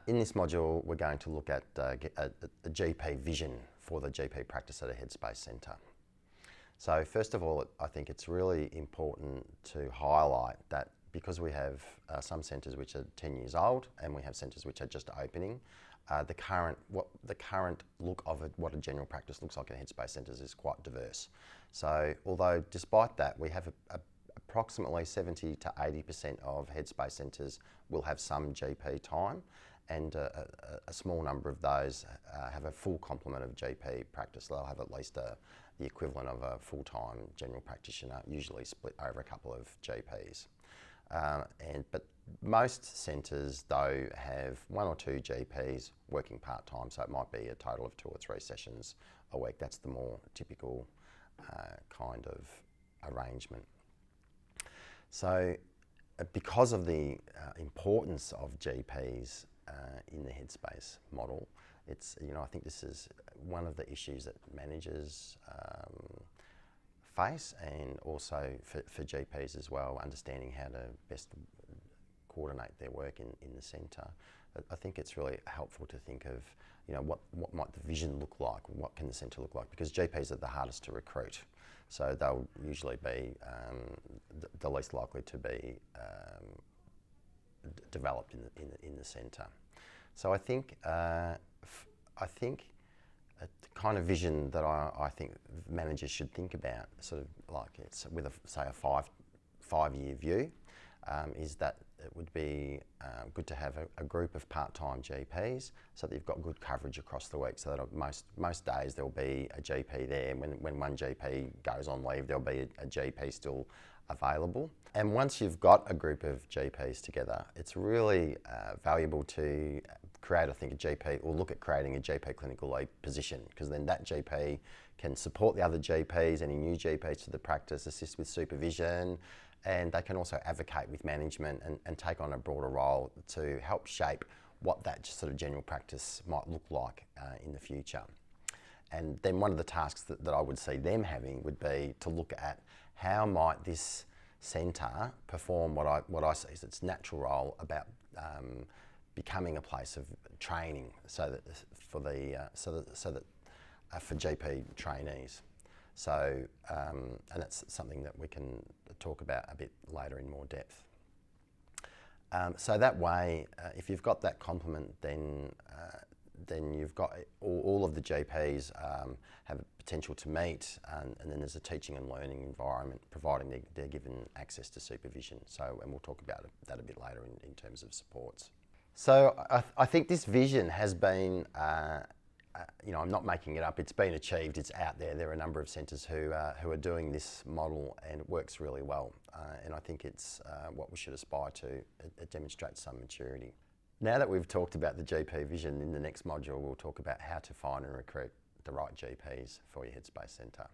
In this module, we're going to look at a GP vision for the GP practice at a Headspace Centre. So first of all, I think it's really important to highlight that because we have some centres which are 10 years old and we have centres which are just opening, the current look of what a general practice looks like in Headspace Centres is quite diverse. So although despite that, we have approximately 70 to 80% of Headspace Centres will have some GP time, and a small number of those have a full complement of GP practice. They'll have at least the equivalent of a full-time general practitioner, usually split over a couple of GPs. But most centres, though, have one or two GPs working part-time, so it might be a total of 2 or 3 sessions a week. That's the more typical kind of arrangement. So because of the importance of GPs in the Headspace model, it's, I think this is one of the issues that managers face, and also for GPs as well, understanding how to best coordinate their work in the centre. I think it's really helpful to think of, what might the vision look like, what can the centre look like, because GPs are the hardest to recruit. So they'll usually be the least likely to be developed in the centre. So I think the kind of vision that I think managers should think about, sort of like it's with say a five-year view, is that it would be good to have a group of part-time GPs so that you've got good coverage across the week, so that most days there'll be a GP there. When one GP goes on leave, there'll be a GP still available. And once you've got a group of GPs together, it's really valuable to create, I think, a GP, or look at creating a GP clinical lead position, because then that GP can support the other GPs, any new GPs to the practice, assist with supervision, and they can also advocate with management and take on a broader role to help shape what that sort of general practice might look like in the future. And then one of the tasks that I would see them having would be to look at how might this centre perform what I see as its natural role about becoming a place of training, for GP trainees. So, and that's something that we can talk about a bit later in more depth. So that way, if you've got that complement, then you've got all of the GPs have a potential to meet, and then there's a teaching and learning environment, providing they're given access to supervision. So, and we'll talk about that a bit later in terms of supports. So I think this vision has been, I'm not making it up, it's been achieved, it's out there. There are a number of centres who are doing this model, and it works really well. And I think it's what we should aspire to. It demonstrates some maturity. Now that we've talked about the GP vision, in the next module we'll talk about how to find and recruit the right GPs for your Headspace Centre.